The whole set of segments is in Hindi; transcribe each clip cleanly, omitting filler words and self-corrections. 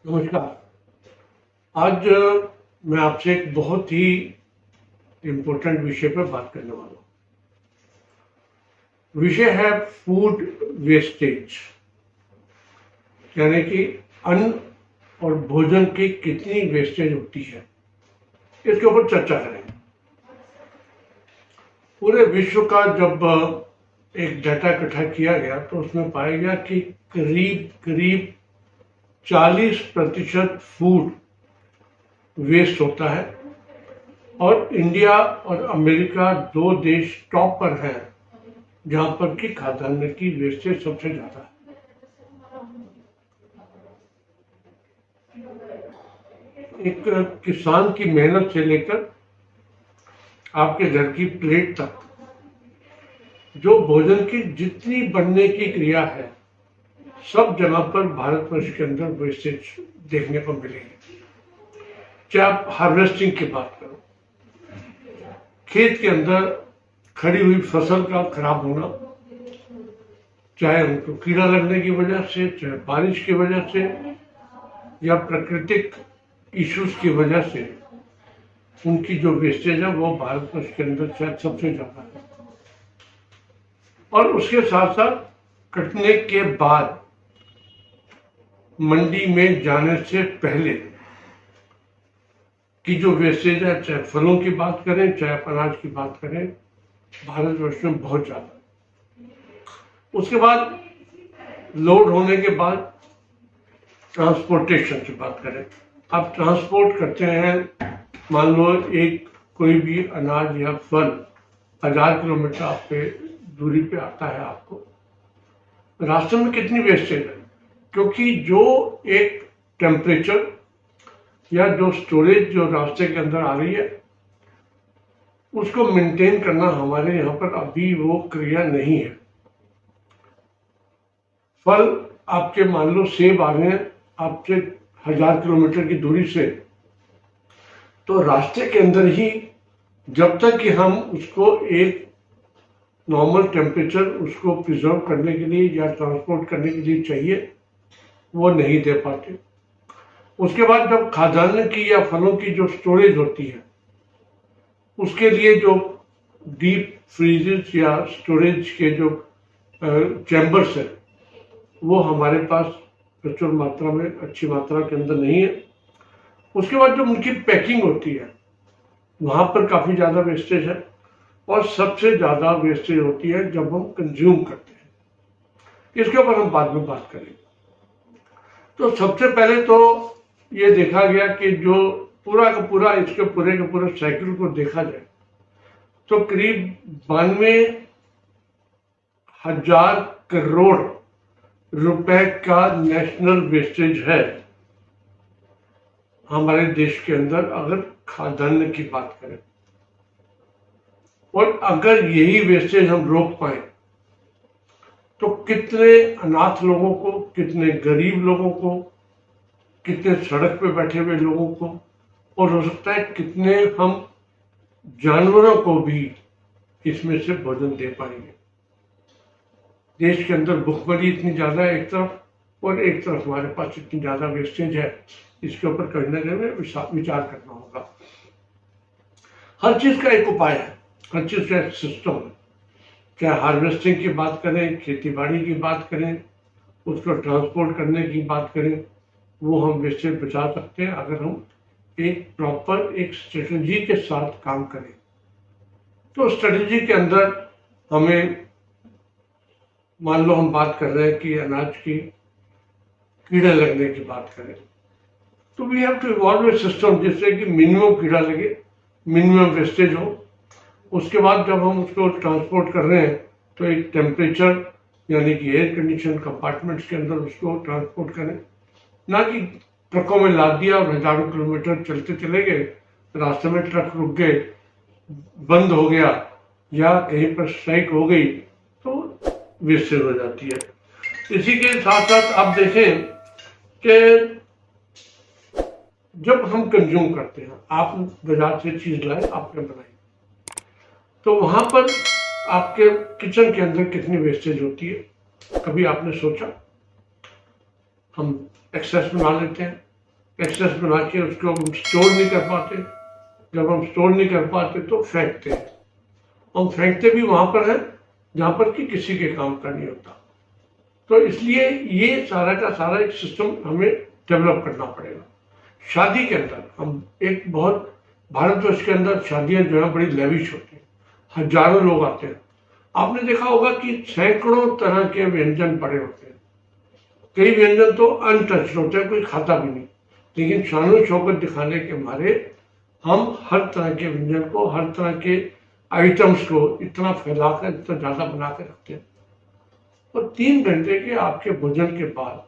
नमस्कार। आज मैं आपसे एक बहुत ही इम्पोर्टेंट विषय पर बात करने वाला हूँ। विषय है फूड वेस्टेज, यानी कि अन्न और भोजन की कितनी वेस्टेज होती है, इसके ऊपर चर्चा करेंगे। पूरे विश्व का जब एक डाटा इकट्ठा किया गया तो उसमें पाया गया कि करीब करीब 40% फूड वेस्ट होता है और इंडिया और अमेरिका दो देश टॉप पर हैं जहां पर कि खाद्यान्न की वेस्टेज सबसे ज्यादा है। एक किसान की मेहनत से लेकर आपके घर की प्लेट तक जो भोजन की जितनी बनने की क्रिया है, सब जगह पर भारतवर्ष के अंदर वेस्टेज देखने को मिलेगी। चाहे आप हार्वेस्टिंग की बात करो, खेत के अंदर खड़ी हुई फसल का खराब होना, चाहे उनको कीड़ा लगने की वजह से, चाहे बारिश की वजह से या प्राकृतिक इश्यूज की वजह से, उनकी जो वेस्टेज है वो भारतवर्ष के अंदर शायद सबसे ज्यादा है। और उसके साथ साथ कटने के बाद मंडी में जाने से पहले की जो वेस्टेज है, चाहे फलों की बात करें चाहे अनाज की बात करें, भारतवर्ष में बहुत ज्यादा। उसके बाद लोड होने के बाद ट्रांसपोर्टेशन की बात करें, आप ट्रांसपोर्ट करते हैं, मान लो एक कोई भी अनाज या फल 1000 किलोमीटर आप पे दूरी पे आता है, आपको रास्ते में कितनी वेस्टेज है, क्योंकि जो एक टेम्परेचर या जो स्टोरेज जो रास्ते के अंदर आ रही है उसको मेंटेन करना हमारे यहाँ पर अभी वो क्रिया नहीं है। फल आपके मान लो सेब आ रहे हैं आपसे 1000 किलोमीटर की दूरी से, तो रास्ते के अंदर ही जब तक कि हम उसको एक नॉर्मल टेम्परेचर उसको प्रिजर्व करने के लिए या ट्रांसपोर्ट करने के लिए चाहिए, वो नहीं दे पाते। उसके बाद जब खाद्यान्न की या फलों की जो स्टोरेज होती है, उसके लिए जो डीप फ्रीजेस या स्टोरेज के जो चैम्बर्स है, वो हमारे पास प्रचुर मात्रा में, अच्छी मात्रा के अंदर नहीं है। उसके बाद जब उनकी पैकिंग होती है, वहां पर काफी ज्यादा वेस्टेज है और सबसे ज्यादा वेस्टेज होती है जब हम कंज्यूम करते हैं। इसके ऊपर हम बाद में बात करेंगे। तो सबसे पहले तो ये देखा गया कि जो पूरा का पूरा इसके पूरे के पूरे साइकिल को देखा जाए तो करीब 92,000 करोड़ रुपए का नेशनल वेस्टेज है हमारे देश के अंदर, अगर खाद्यान्न की बात करें। और अगर यही वेस्टेज हम रोक पाए तो कितने अनाथ लोगों को, कितने गरीब लोगों को, कितने सड़क पे बैठे हुए लोगों को, और हो सकता है कितने हम जानवरों को भी इसमें से भोजन दे पाएंगे। देश के अंदर भुखमरी इतनी ज्यादा है एक तरफ, और एक तरफ हमारे पास इतनी ज्यादा वेस्टेज है, इसके ऊपर कहीं ना कहीं विचार करना होगा। हर चीज का एक उपाय है, हर चीज का एक सिस्टम है। चाहे हार्वेस्टिंग की बात करें, खेती बाड़ी की बात करें, उसको ट्रांसपोर्ट करने की बात करें, वो हम वेस्टेज बचा सकते हैं अगर हम एक प्रॉपर एक स्ट्रेटजी के साथ काम करें। तो स्ट्रेटजी के अंदर हमें, मान लो हम बात कर रहे हैं कि अनाज की कीड़े लगने की बात करें, तो we have to evolve a system जिससे कि मिनिमम कीड़ा लगे, मिनिमम वेस्टेज हो। उसके बाद जब हम उसको ट्रांसपोर्ट कर रहे हैं तो एक टेम्परेचर यानी कि एयर कंडीशन कंपार्टमेंट्स के अंदर उसको ट्रांसपोर्ट करें, ना कि ट्रकों में लाद दिया और हजारों किलोमीटर चलते चले गए, रास्ते में ट्रक रुक गए, बंद हो गया या कहीं पर स्ट्राइक हो गई तो वेस्टेज हो जाती है। इसी के साथ साथ आप देखें कि जब हम कंज्यूम करते हैं, आप बाजार से चीज लाए, आपने बनाई, तो वहां पर आपके किचन के अंदर कितनी वेस्टेज होती है, कभी आपने सोचा? हम एक्सेस बना लेते हैं, एक्सेस बना के उसको हम स्टोर नहीं कर पाते। जब हम स्टोर नहीं कर पाते तो फेंकते हैं। हम फेंकते भी वहां पर हैं जहां पर कि किसी के काम का नहीं होता। तो इसलिए ये सारा का सारा एक सिस्टम हमें डेवलप करना पड़ेगा। शादी के अंदर हम एक बहुत, भारतवर्ष के अंदर शादियां जो है बड़ी लेविश होती हैं, हजारों लोग आते हैं। आपने देखा होगा कि सैकड़ों तरह के व्यंजन पड़े होते हैं। कई व्यंजन तो अनटच्ड होते हैं, कोई खाता भी नहीं, लेकिन शानो शौकत दिखाने के मारे हम हर तरह के व्यंजन को, हर तरह के आइटम्स को इतना फैलाकर, इतना ज्यादा बना के रखते हैं, और 3 घंटे के आपके भोजन के बाद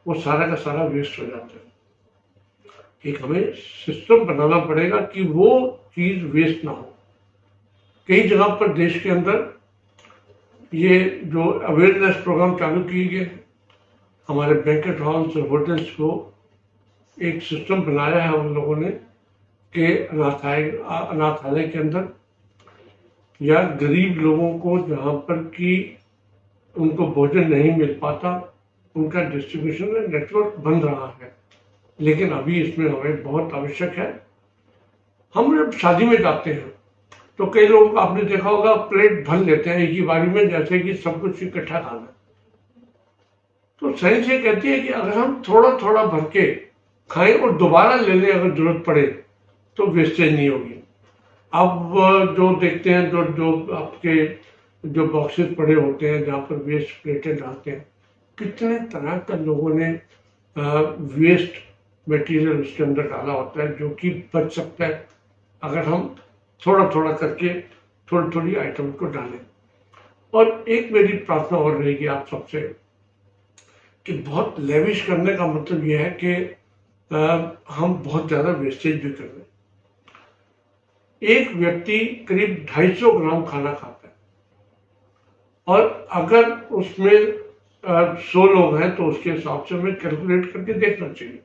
वो सारा का सारा वेस्ट हो जाता है। एक हमें सिस्टम बनाना पड़ेगा कि वो चीज वेस्ट ना हो। कई जगह पर देश के अंदर ये जो अवेयरनेस प्रोग्राम चालू किए गए, हमारे बैंकेट हॉल्स और होटल्स को एक सिस्टम बनाया है उन लोगों ने कि अनाथालय के अंदर या गरीब लोगों को जहां पर कि उनको भोजन नहीं मिल पाता, उनका डिस्ट्रीब्यूशन नेटवर्क बन रहा है। लेकिन अभी इसमें हमें बहुत आवश्यक है। हम जब शादी में जाते हैं तो कई लोगों को आपने देखा होगा प्लेट भर लेते हैं एक ही बारी में, जैसे कि सब कुछ इकट्ठा खाना है। तो साइंस ये कहती है कि अगर हम थोड़ा थोड़ा भर के खाएं और दोबारा ले लें अगर जरूरत पड़े तो वेस्टेज नहीं होगी। अब जो देखते हैं, जो आपके जो बॉक्सेस पड़े होते हैं जहाँ पर वेस्ट प्लेटें डालते हैं, कितने तरह का लोगों ने वेस्ट मटेरियल उसके अंदर डाला होता है जो कि बच सकता है अगर हम थोड़ा थोड़ा करके थोड़ी थोड़ी आइटम को डालें। और एक मेरी प्रार्थना और रहेगी आप सबसे कि बहुत लेविश करने का मतलब यह है कि हम बहुत ज्यादा वेस्टेज भी कर रहे हैं। एक व्यक्ति करीब 250 ग्राम खाना खाता है, और अगर उसमें 100 लोग हैं तो उसके हिसाब से हमें कैलकुलेट करके देखना चाहिए।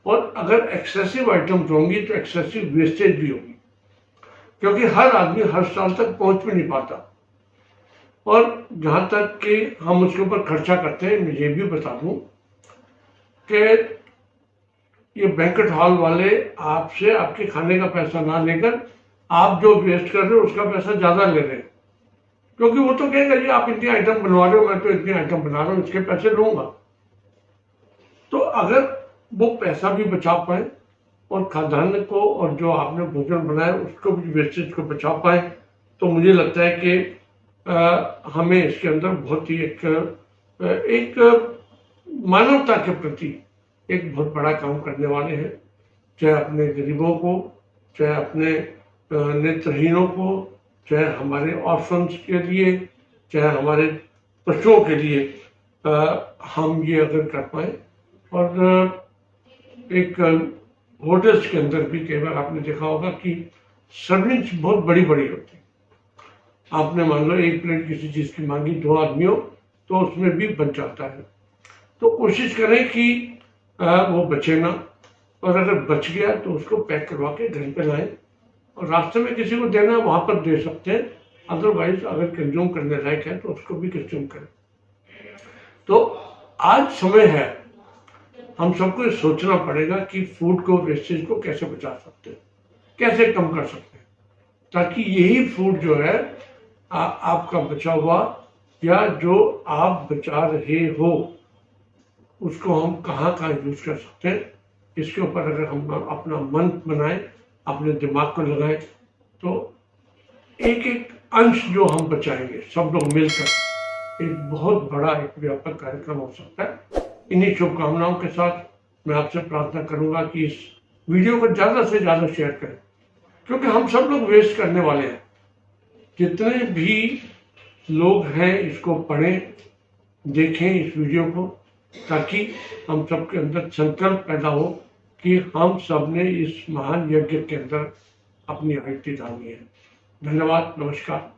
और अगर एक्सेसिव आइटम्स होंगी तो एक्सेसिव वेस्टेज भी होगी, क्योंकि हर आदमी हर साल तक पहुंच भी नहीं पाता। और जहां तक कि हम उसके ऊपर खर्चा करते हैं, मैं ये भी बता दूं कि ये बैंकेट हॉल वाले आपसे आपके खाने का पैसा ना लेकर आप जो वेस्ट कर रहे हो उसका पैसा ज्यादा ले रहे हैं, क्योंकि वो तो कहेगा जी आप इतनी आइटम बनवा रहे हो, मैं तो इतनी आइटम बना रहा हूं, इसके पैसे लूंगा। तो अगर वो पैसा भी बचा पाए और खाद्यान्न को और जो आपने भोजन बनाया उसको भी, वेस्टेज को बचा पाए, तो मुझे लगता है कि हमें इसके अंदर बहुत ही एक मानवता के प्रति एक बहुत बड़ा काम करने वाले हैं। चाहे अपने गरीबों को, चाहे अपने नेत्रहीनों को, चाहे हमारे ऑर्फन्स के लिए, चाहे हमारे पशुओं के लिए हम ये अगर कर पाए। और एक होटल्स के अंदर भी कई बार आपने देखा होगा कि सर्विंग्स बहुत बड़ी बड़ी होती है। आपने मान लो एक प्लेट किसी चीज की मांगी 2 आदमियों, तो उसमें भी बच जाता है। तो कोशिश करें कि वो बचे ना, और अगर बच गया तो उसको पैक करवा के घर पे लाएं, और रास्ते में किसी को देना है वहां पर दे सकते हैं। अदरवाइज अगर कंज्यूम करने लायक है तो उसको भी कंज्यूम करें। तो आज समय है, हम सबको सोचना पड़ेगा कि फूड को, वेस्टेज को कैसे बचा सकते हैं, कैसे कम कर सकते हैं, ताकि यही फूड जो है आपका बचा हुआ या जो आप बचा रहे हो उसको हम कहाँ यूज कर सकते हैं। इसके ऊपर अगर हम अपना मन बनाएं, अपने दिमाग को लगाएं, तो एक एक अंश जो हम बचाएंगे सब लोग मिलकर, एक बहुत बड़ा एक व्यापक कार्यक्रम हो सकता है। इन्हीं शुभकामनाओं के साथ मैं आपसे प्रार्थना करूंगा कि इस वीडियो को ज्यादा से ज्यादा शेयर करें, क्योंकि हम सब लोग वेस्ट करने वाले हैं। जितने भी लोग हैं इसको पढ़ें, देखें इस वीडियो को, ताकि हम सबके अंदर संकल्प पैदा हो कि हम सब ने इस महान यज्ञ के अंदर अपनी आहुति डालनी है। धन्यवाद, नमस्कार।